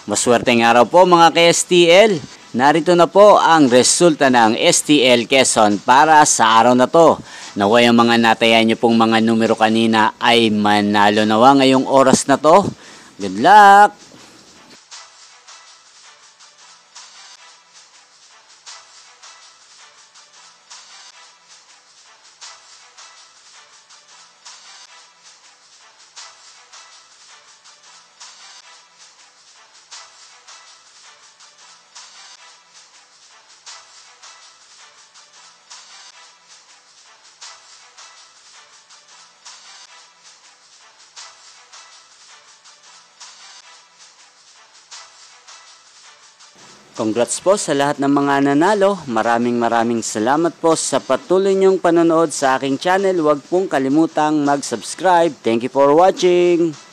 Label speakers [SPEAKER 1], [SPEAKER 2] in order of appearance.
[SPEAKER 1] Maswerteng araw po mga ka-STL. Narito na po ang resulta ng STL Quezon para sa araw na to. Naway ang mga natayan nyo pong mga numero kanina ay manalo nawa ngayong oras na to. Good luck! Congrats po sa lahat ng mga nanalo. Maraming salamat po sa patuloy niyong panonood sa aking channel. Huwag pong kalimutang mag-subscribe. Thank you for watching.